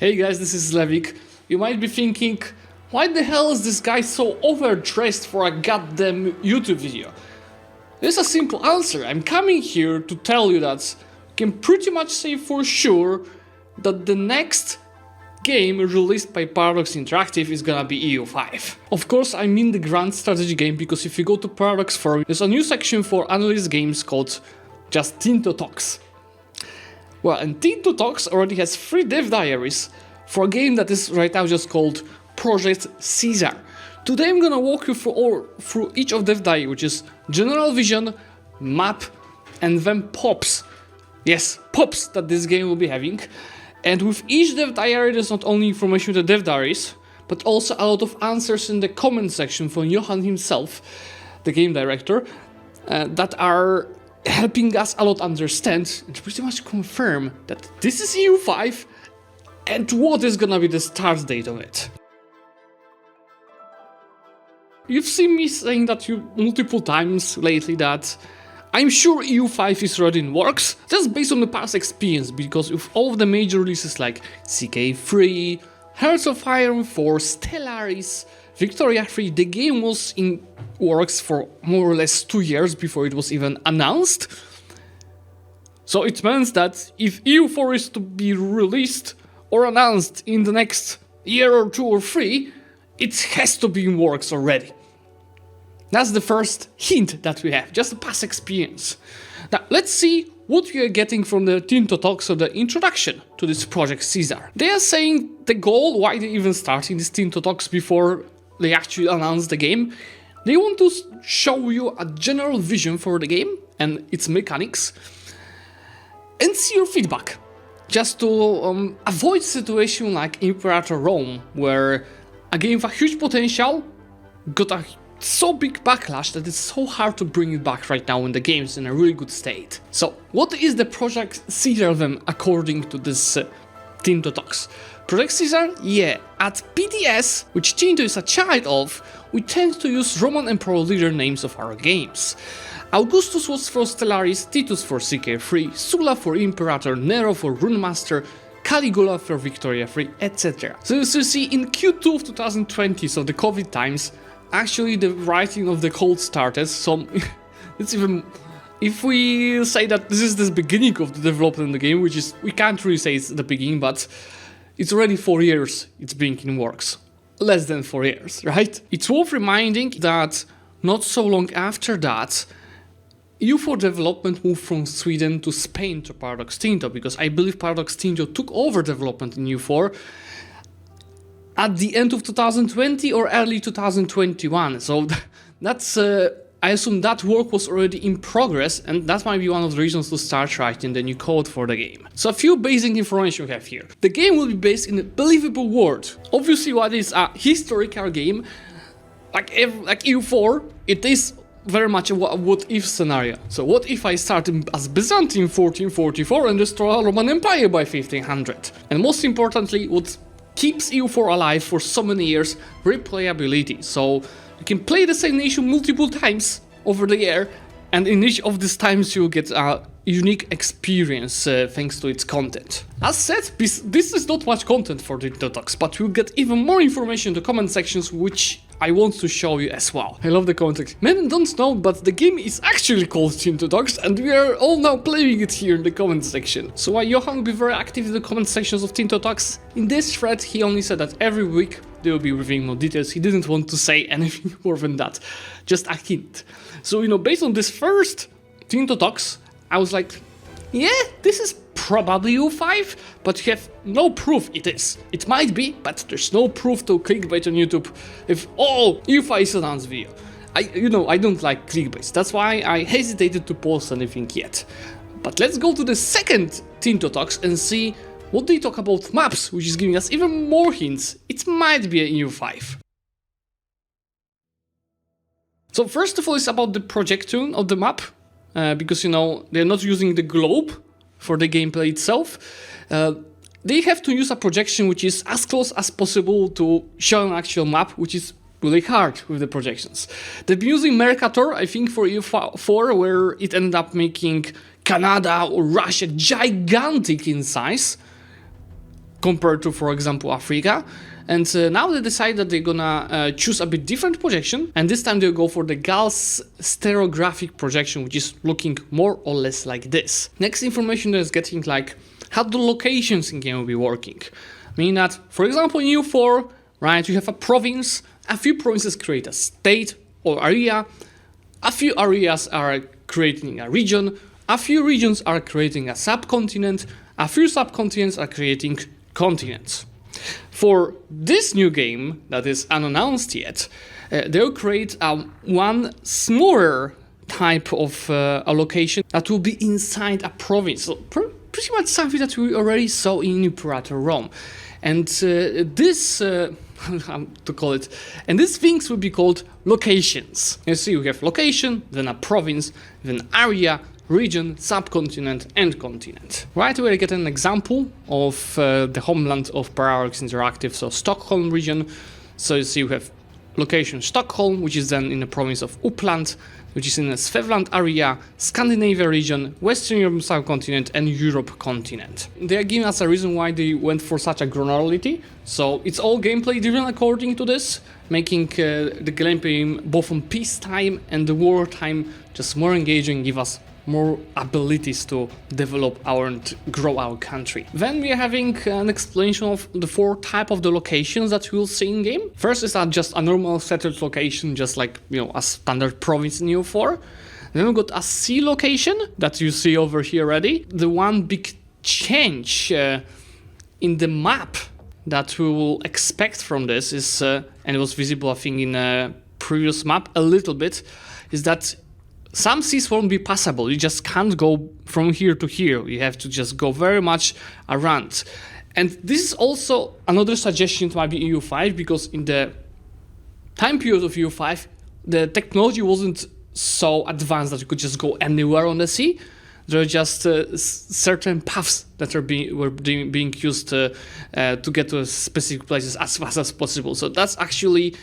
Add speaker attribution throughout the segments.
Speaker 1: Hey guys, this is Zlewikk. You might be thinking, why the hell is this guy so overdressed for a goddamn YouTube video? There's a simple answer. I'm coming here to tell you that you can pretty much say for sure that the next game released by Paradox Interactive is gonna be EU5. Of course, I mean the grand strategy game, because if you go to Paradox forum, there's a new section for analyst games called just Tinto Talks. Well, and Tinto Talks already has 3 dev diaries for a game that is right now just called Project Ceasar. Today I'm gonna walk you through each of dev diary, which is general vision, map, and then pops. Yes, pops that this game will be having. And with each dev diary, there's not only information in the dev diaries, but also a lot of answers in the comment section from Johan himself, the game director, that are helping us a lot understand and pretty much confirm that this is EU5 and what is gonna be the start date of it. You've seen me saying that multiple times lately that I'm sure EU5 is already in works, just based on the past experience, because with all of the major releases like CK3, Hearts of Iron 4, Stellaris, Victoria 3, the game was in works for more or less 2 years before it was even announced. So it means that if EU4 is to be released or announced in the next year or 2 or 3, it has to be in works already. That's the first hint that we have, just the past experience. Now let's see what we are getting from the Tinto Talks of the introduction to this Project Ceasar. They are saying the goal, why they even starting these Tinto Talks before they actually announce the game. They want to show you a general vision for the game and its mechanics and see your feedback, just to avoid situation like Imperator Rome, where a game with a huge potential got a so big backlash that it's so hard to bring it back right now when the game's in a really good state. So what is the Project Ceasar then according to this Tinto Talks? Project Ceasar? Yeah, at PDS, which Tinto is a child of, we tend to use Roman Emperor leader names of our games. Augustus was for Stellaris, Titus for CK3, Sulla for Imperator, Nero for Runemaster, Caligula for Victoria 3, etc. So as you see, in Q2 of 2020, so the COVID times, actually the writing of the code started, so it's even... If we say that this is the beginning of the development of the game, which is, we can't really say it's the beginning, but it's already 4 years it's being in works. Less than 4 years, right? It's worth reminding that not so long after that, EU4 development moved from Sweden to Spain to Paradox Tinto, because I believe Paradox Tinto took over development in EU4 at the end of 2020 or early 2021. So that's... I assume that work was already in progress, and that might be one of the reasons to start writing the new code for the game. So a few basic information we have here. The game will be based in a believable world. Obviously, what is a historical game, like EU4, it is very much a what-if scenario. So what if I start as Byzantine 1444 and destroy a Roman Empire by 1500? And most importantly, what keeps EU4 alive for so many years, replayability. So you can play the same nation multiple times over the year, and in each of these times you will get a unique experience thanks to its content. As said, this is not much content for the Tinto Talks, but you'll get even more information in the comment sections, which I want to show you as well. I love the comment section. Many don't know, but the game is actually called Tinto Talks, and we are all now playing it here in the comment section. So while Johan will be very active in the comment sections of Tinto Talks, in this thread he only said that every week they will be revealing more details. He didn't want to say anything more than that, just a hint. So, based on this first Tinto Talks, I was like, yeah, this is probably EU5, but you have no proof it is. It might be, but there's no proof to clickbait on YouTube if, oh, EU5 is announced video. I don't like clickbait, that's why I hesitated to post anything yet. But let's go to the second Tinto Talks and see what they talk about maps, which is giving us even more hints. It might be an EU5. So first of all, it's about the projection of the map, because they're not using the globe for the gameplay itself. They have to use a projection which is as close as possible to show an actual map, which is really hard with the projections. They've been using Mercator, I think, for EU4, where it ended up making Canada or Russia gigantic in size. compared to, for example, Africa. And now they decide that they're gonna choose a bit different projection, and this time they'll go for the Gauss stereographic projection, which is looking more or less like this. Next information is getting like how the locations in game will be working. Meaning that, for example, in EU4, right, you have a province, a few provinces create a state or area, a few areas are creating a region, a few regions are creating a subcontinent, a few subcontinents are creating continents. For this new game that is unannounced yet, they'll create one smaller type of allocation that will be inside a province. So pretty much something that we already saw in Imperator Rome. And this, how to call it, and these things will be called locations. You see, we have location, then a province, then area, region, subcontinent, and continent. Right away I get an example of the homeland of Parallax Interactive, so Stockholm region. So you see we have location Stockholm, which is then in the province of Uppland, which is in the Svealand area, Scandinavia region, Western Europe subcontinent, and Europe continent. They are giving us a reason why they went for such a granularity. So it's all gameplay driven according to this, making the gameplay both on peacetime and the wartime just more engaging, give us more abilities to develop and grow our country. Then we are having an explanation of the 4 types of the locations that we'll see in game. First is just a normal settled location, just like, you know, a standard province in EU4. Then we've got a sea location that you see over here already. The one big change in the map that we will expect from this is, and it was visible I think in a previous map a little bit, is that some seas won't be passable. You just can't go from here to here. You have to just go very much around. And this is also another suggestion to maybe EU5, because in the time period of EU5, the technology wasn't so advanced that you could just go anywhere on the sea. There are just certain paths that were being used to get to specific places as fast as possible. So that's actually,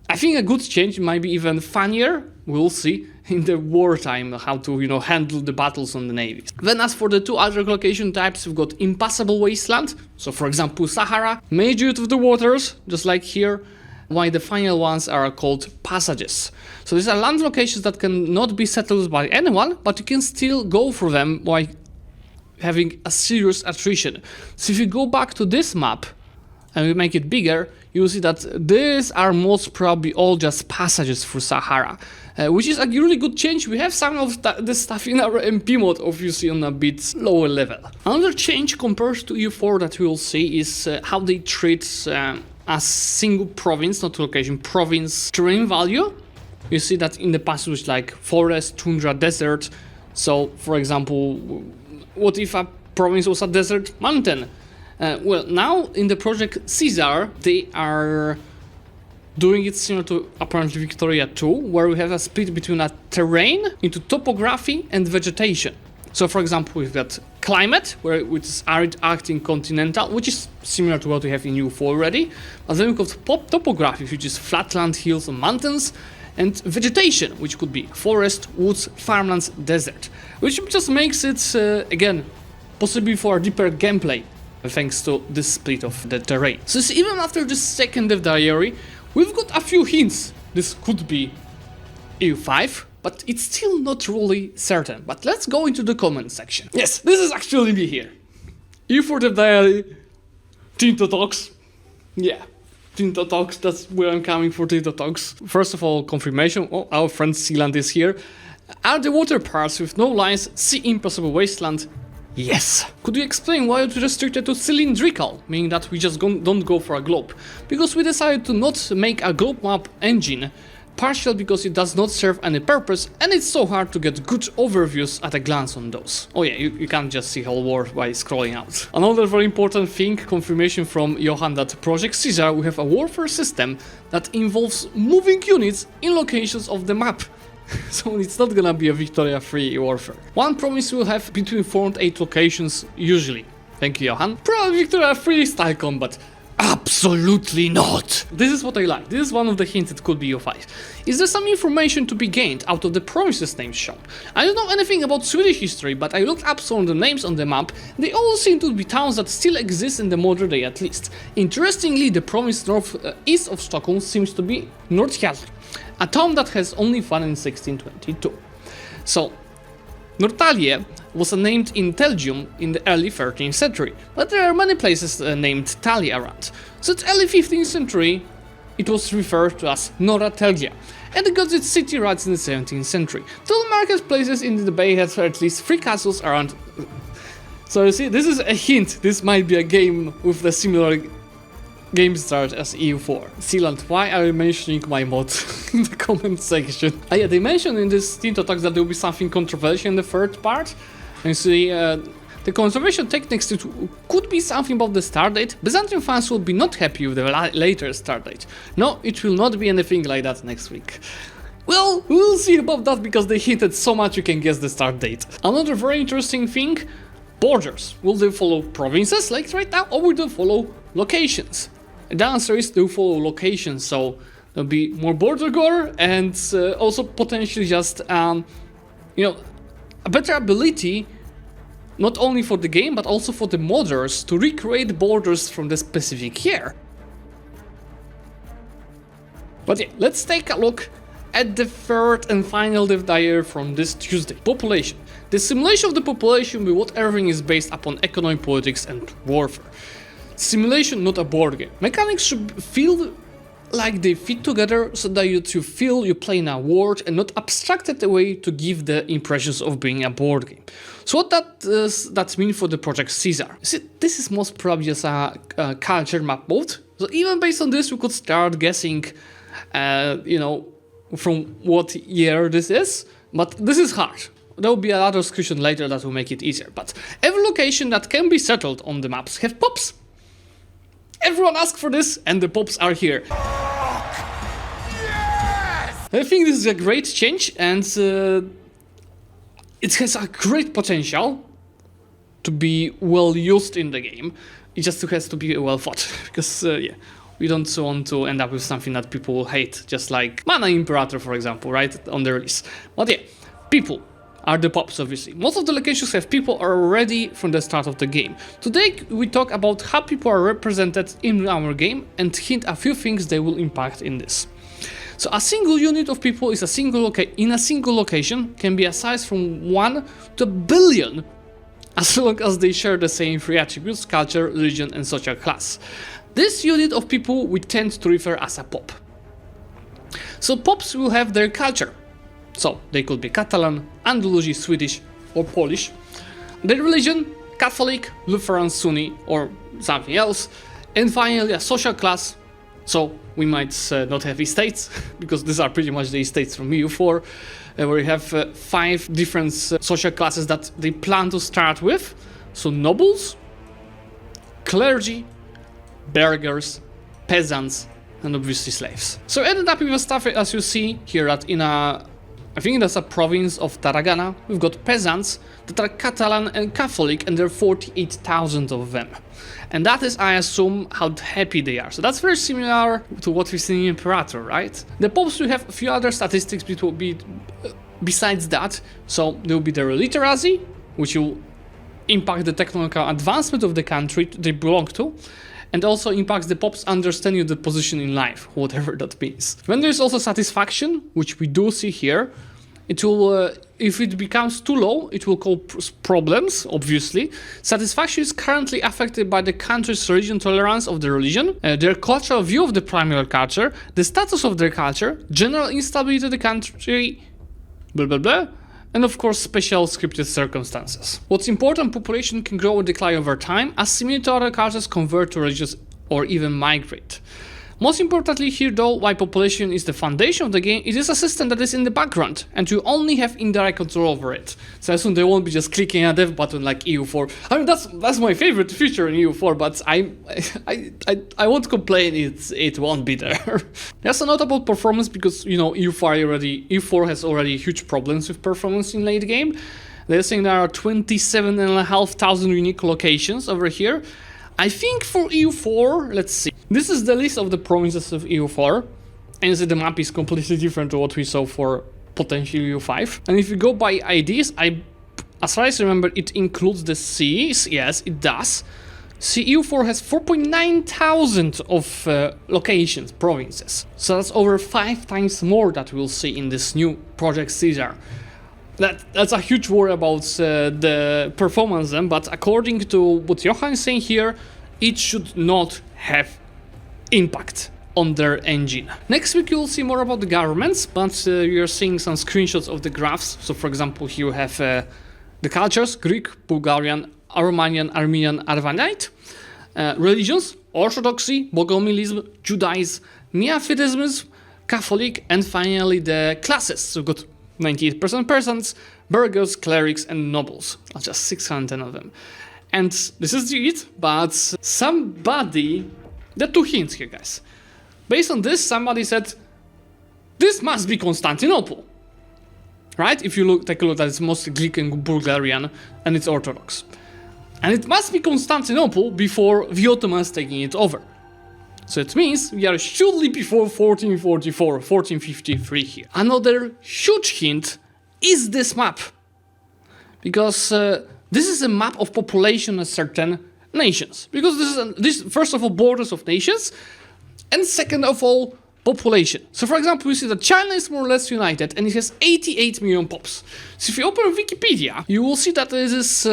Speaker 1: I think, a good change. It might be even funnier. We'll see in the wartime how to, you know, handle the battles on the navies. Then as for the 2 other location types, we've got impassable wasteland. So for example, Sahara, major of the waters, just like here, while the final ones are called passages. So these are land locations that cannot be settled by anyone, but you can still go for them while having a serious attrition. So if you go back to this map and we make it bigger, you'll see that these are most probably all just passages through Sahara, which is a really good change. We have some of this stuff in our MP mode, obviously on a bit lower level. Another change compared to EU4 that we will see is how they treat a single province, not location, province terrain value. You see that in the past it was like forest, tundra, desert. So for example, what if a province was a desert mountain? Well, now in the Project Ceasar, they are doing it similar to apparently Victoria 2, where we have a split between a terrain into topography and vegetation. So for example, we've got climate, which is arid, Arctic, continental, which is similar to what we have in EU4 already. But then we've got topography, which is flatland, hills and mountains, and vegetation, which could be forest, woods, farmlands, desert, which just makes it, again, possibly for a deeper gameplay, thanks to this split of the terrain. So even after the second dev diary, we've got a few hints. This could be EU5, but it's still not really certain. But let's go into the comment section. Yes, this is actually me here. EU4 dev diary, Tinto talks. Yeah, Tinto talks, that's where I'm coming for Tinto talks. First of all, confirmation, oh, our friend Sealand is here. Are the water parts with no lines, sea impossible wasteland? Yes. Could you explain why it's restricted to cylindrical, meaning that we just don't go for a globe? Because we decided to not make a globe map engine, partial because it does not serve any purpose and it's so hard to get good overviews at a glance on those. Oh yeah, you can't just see whole world by scrolling out. Another very important thing, confirmation from Johan, that Project Ceasar we have a warfare system that involves moving units in locations of the map. So it's not gonna be a Victoria 3 warfare. One province will have between 4 and 8 locations usually. Thank you, Johan. Probably Victoria 3 style combat. Absolutely not! This is what I like. This is one of the hints it could be EU5. Is there some information to be gained out of the provinces names shown? I don't know anything about Swedish history, but I looked up some of the names on the map. They all seem to be towns that still exist in the modern day at least. Interestingly, the province east of Stockholm seems to be Nordhjälm, a town that has only found in 1622. So, Norrtälje was named in Belgium in the early 13th century, but there are many places named Tälje around. So in the early 15th century, it was referred to as Norra Tälje, and it got its city rights in the 17th century. Two marketplaces in the bay had at least 3 castles around. So you see, this is a hint. This might be a game with the similar game start as EU4. Sealant, why are you mentioning my mod in the comment section? Yeah, they mentioned in this Tinto talks that there will be something controversial in the third part. And you see, the conservation techniques could be something about the start date. Byzantium fans will be not happy with the later start date. No, it will not be anything like that next week. Well, we'll see about that because they hinted so much you can guess the start date. Another very interesting thing, borders. Will they follow provinces like right now, or will they follow locations? The answer is they'll follow locations, so there'll be more border gore and also potentially just, you know, a better ability not only for the game but also for the modders to recreate borders from the specific year. But yeah, let's take a look at the third and final dev diary from this Tuesday. Population. The simulation of the population with what everything is based upon economic, politics and warfare. Simulation, not a board game. Mechanics should feel like they fit together so that you feel you play in a world and not abstracted away to give the impressions of being a board game. So what does that mean for the Project Ceasar? See, this is most probably just a culture map mode. So even based on this, we could start guessing, you know, from what year this is. But this is hard. There will be a lot of discussion later that will make it easier. But every location that can be settled on the maps have pops. Everyone asked for this, and the pops are here. Yes! I think this is a great change, and it has a great potential to be well used in the game. It just has to be well thought, because yeah, we don't want to end up with something that people will hate, just like Mana Imperator, for example, right, on the release. But yeah, people are the pops, obviously. Most of the locations have people already from the start of the game. Today we talk about how people are represented in our game and hint a few things they will impact in this. So a single unit of people is in a single location can be a size from 1 to a billion, as long as they share the same 3 attributes: culture, religion and social class. This unit of people we tend to refer as a pop. So pops will have their culture. So they could be Catalan, Andalusi, Swedish or Polish. Their religion, Catholic, Lutheran, Sunni or something else. And finally a social class. So we might not have estates, because these are pretty much the estates from EU4, where you have 5 different social classes that they plan to start with. So nobles, clergy, burghers, peasants and obviously slaves. So I ended up with a stuff as you see here that in I think that's a province of Tarragona. We've got peasants that are Catalan and Catholic, and there are 48,000 of them. And that is, I assume, how happy they are. So that's very similar to what we see in Imperator, right? The pops will have a few other statistics besides that. So there will be their literacy, which will impact the technological advancement of the country they belong to, and also impacts the pop's understanding of the position in life, whatever that means. Then there's also satisfaction, which we do see here. It will, if it becomes too low, it will cause problems, obviously. Satisfaction is currently affected by the country's religion tolerance of the religion, their cultural view of the primary culture, the status of their culture, general instability of the country, blah blah blah, and of course special scripted circumstances. What's important, population can grow or decline over time as similar to other cultures convert to religious or even migrate. Most importantly here though, why population is the foundation of the game, it is a system that is in the background and you only have indirect control over it. So I assume they won't be just clicking a dev button like EU4. I mean that's my favorite feature in EU4, but I won't complain it won't be there. There's a note about performance because, you know, EU4 has already huge problems with performance in late game. They're saying there are 27,500 unique locations over here. I think for EU4, let's see. This is the list of the provinces of EU4, and the map is completely different to what we saw for potential EU5. And if you go by IDs, as far as I remember, it includes the seas. Yes, it does. See, EU4 has 4.9 thousand of locations, provinces. So that's over 5 times more that we'll see in this new Project Ceasar. That's a huge worry about the performance then, but according to what Johan is saying here, it should not have impact on their engine. Next week you'll see more about the governments, but you're seeing some screenshots of the graphs. So for example, here you have the cultures: Greek, Bulgarian, Romanian, Armenian, Arvanite. Religions: Orthodoxy, Bogomilism, Judaism, Neophytism, Catholic, and finally the classes. So we've got 98% peasants, burghers, clerics, and nobles. Just 610 of them. And this is it, but somebody... There are 2 hints here, guys. Based on this, somebody said, this must be Constantinople. Right? If you take a look, that it's mostly Greek and Bulgarian, and it's Orthodox. And it must be Constantinople before the Ottomans taking it over. So it means we are surely before 1444, 1453 here. Another huge hint is this map. Because this is a map of population of certain nations. Because this is first of all, borders of nations, and second of all, population. So for example, we see that China is more or less united, and it has 88 million pops. So if you open Wikipedia, you will see that it is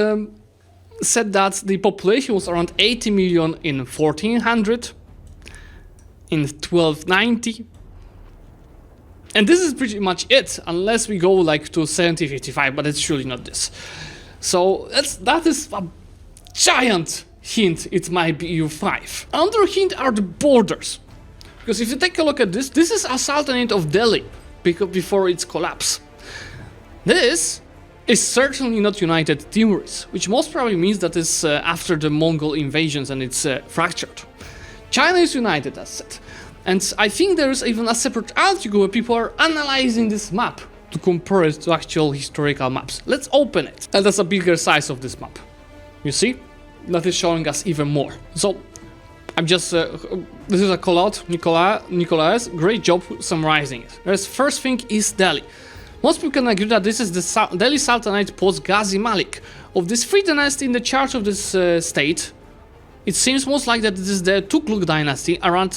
Speaker 1: said that the population was around 80 million in 1400, in 1290, and this is pretty much it, unless we go like to 1755, but it's surely not this. So that is a giant hint it might be EU5. Another hint are the borders, because if you take a look at this, this is a Sultanate of Delhi before its collapse. This is certainly not United Timuris, which most probably means that it's after the Mongol invasions and it's fractured. China is united, as said. And I think there is even a separate article where people are analyzing this map to compare it to actual historical maps. Let's open it. And that's a bigger size of this map. You see? That is showing us even more. So, I'm just... this is a call out. Nicolas, great job summarizing it. The first thing is Delhi. Most people can agree that this is the Delhi Sultanate post Ghazi Malik. Of this 3 dynasty in the charge of this state, it seems most like that this is the Tughlaq dynasty around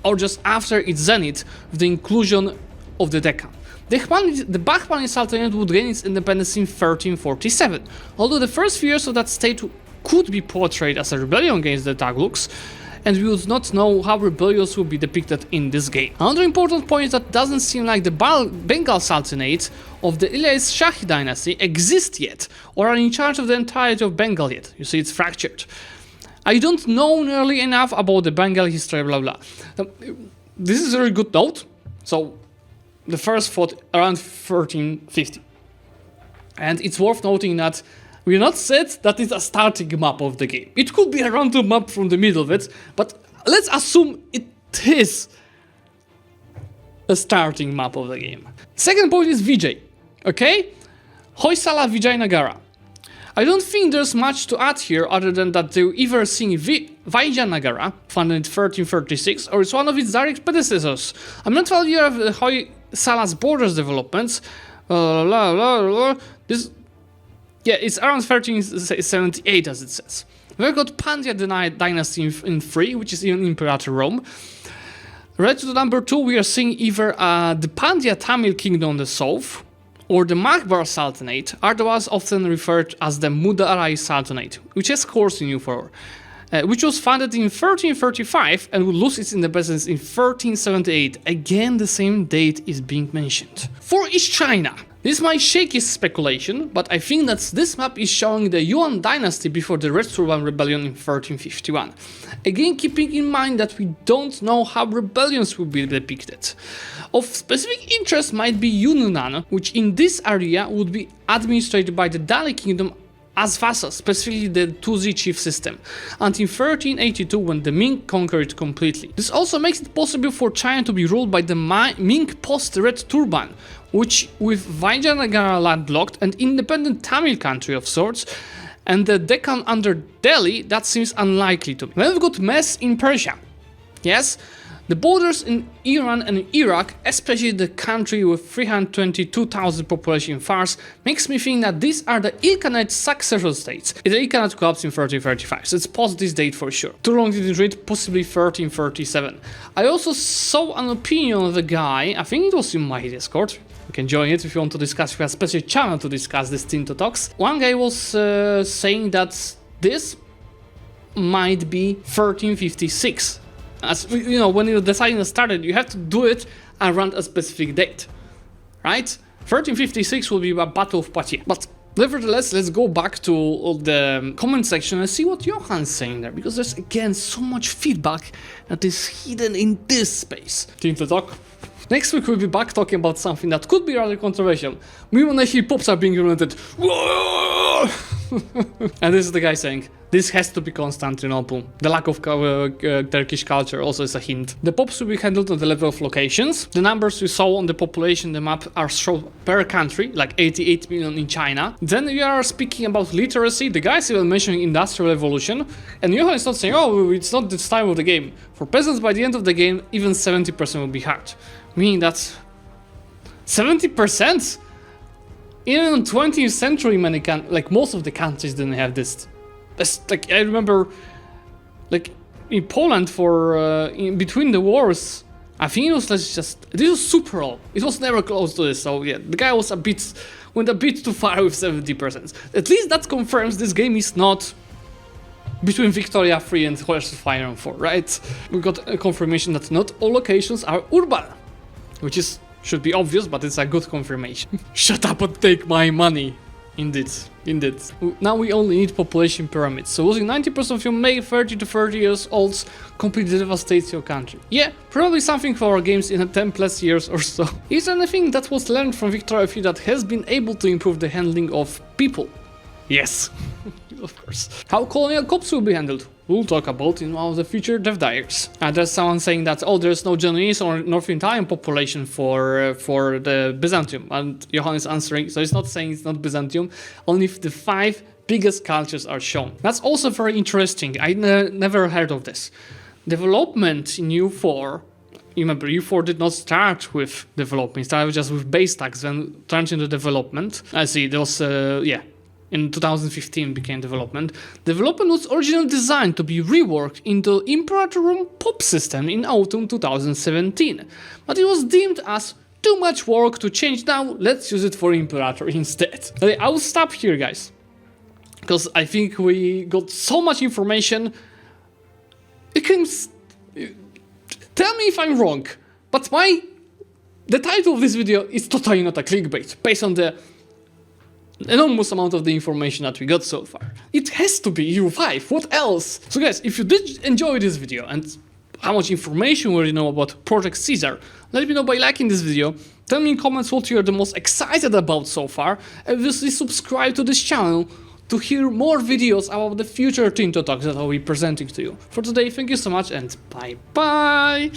Speaker 1: or just after its zenith with the inclusion of the Deccan. The Bahmani Sultanate would gain its independence in 1347, although the first few years of that state could be portrayed as a rebellion against the Tughlaqs, and we would not know how rebellions would be depicted in this game. Another important point is that it doesn't seem like the Bengal Sultanate of the Ilayas Shahi dynasty exist yet, or are in charge of the entirety of Bengal yet. You see, it's fractured. I don't know nearly enough about the Bengal history, blah blah. This is a very good note. So, the first fought around 1350. And it's worth noting that we're not said that it's a starting map of the game. It could be a random map from the middle of it, but let's assume it is a starting map of the game. Second point is Vijay, okay? Hoysala Vijayanagara. I don't think there's much to add here other than that they're either seeing Vijayanagara, founded in 1336, or it's one of its direct predecessors. I'm not familiar with Hoysala's borders developments. Yeah, it's around 1378 as it says. We've got Pandya dynasty in 3, which is in Imperator Rome. Right to the number 2, we are seeing either the Pandya Tamil kingdom on the south, or the Makbar Sultanate, otherwise often referred as the Mudarai Sultanate, which has course in EU4, which was founded in 1335 and would lose its independence in 1378. Again, the same date is being mentioned. 4 is China. This might shake his speculation, but I think that this map is showing the Yuan dynasty before the Red Turban Rebellion in 1351. Again, keeping in mind that we don't know how rebellions will be depicted. Of specific interest might be Yunnan, which in this area would be administered by the Dali kingdom as vassals, specifically the Tuzi chief system, until 1382 when the Ming conquered it completely. This also makes it possible for China to be ruled by the Ming post-Red Turban, which with Vijayanagara landlocked and independent Tamil country of sorts, and the Deccan under Delhi, that seems unlikely to me. Then we've got mess in Persia. Yes, the borders in Iran and Iraq, especially the country with 322,000 population Fars, makes me think that these are the Ilkhanate successor states. The Ilkhanate collapsed in 1335, so it's post this date for sure. Too long didn't read, possibly 1337. I also saw an opinion of the guy, I think it was in my Discord. You can join it if you want to discuss. We have a special channel to discuss this Tinto talks. One guy was saying that this might be 1356. As you know, when you're deciding to start it, you have to do it around a specific date, right? 1356 will be a Battle of Poitiers. But nevertheless, let's go back to the comment section and see what Johan's saying there, because there's again so much feedback that is hidden in this space. Tinto talk. Next week we'll be back talking about something that could be rather controversial. Mimoneci pops are being implemented. And this is the guy saying, this has to be Constantinople. The lack of Turkish culture also is a hint. The pops will be handled at the level of locations. The numbers we saw on the population, the map, are shown per country, like 88 million in China. Then we are speaking about literacy. The guys even mentioning industrial revolution. And Johan is not saying, oh, it's not this time of the game. For peasants, by the end of the game, even 70% will be hard. Meaning that 70%? Even in 20th century, most of the countries didn't have this. Like, I remember, like, in Poland in between the wars, I think it was this was super low. It was never close to this, so yeah, the guy was went a bit too far with 70%. At least that confirms this game is not between Victoria 3 and Hearts of Iron 4, right? We got a confirmation that not all locations are urban, which should be obvious, but it's a good confirmation. Shut up and take my money. Indeed. Now we only need population pyramids. So losing 90% of your May 30 to 30 years olds completely devastates your country. Yeah, probably something for our games in 10 plus years or so. Is there anything that was learned from Victoria 3 that has been able to improve the handling of people? Yes. Of course. How colonial cops will be handled? We'll talk about in one of the future dev diaries. There's someone saying that, oh, there's no Genoese or North Italian population for the Byzantium, and Johan is answering, so it's not saying it's not Byzantium, only if the 5 biggest cultures are shown. That's also very interesting. I never heard of this. Development in EU4, remember, EU4 did not start with development, it started just with base tax, then turned into development. I see, there was, in 2015 became development. Development was originally designed to be reworked into Imperator Room pop system in autumn 2017, but it was deemed as too much work to change now, let's use it for Imperator instead. Okay, I will stop here, guys, because I think we got so much information. You can tell me if I'm wrong, but the title of this video is totally not a clickbait, based on the enormous amount of the information that we got so far. It has to be EU5, what else? So guys, if you did enjoy this video and how much information we already know about Project Ceasar, let me know by liking this video, tell me in comments what you are the most excited about so far, and obviously subscribe to this channel to hear more videos about the future Tinto talks that I'll be presenting to you. For today, thank you so much and bye bye!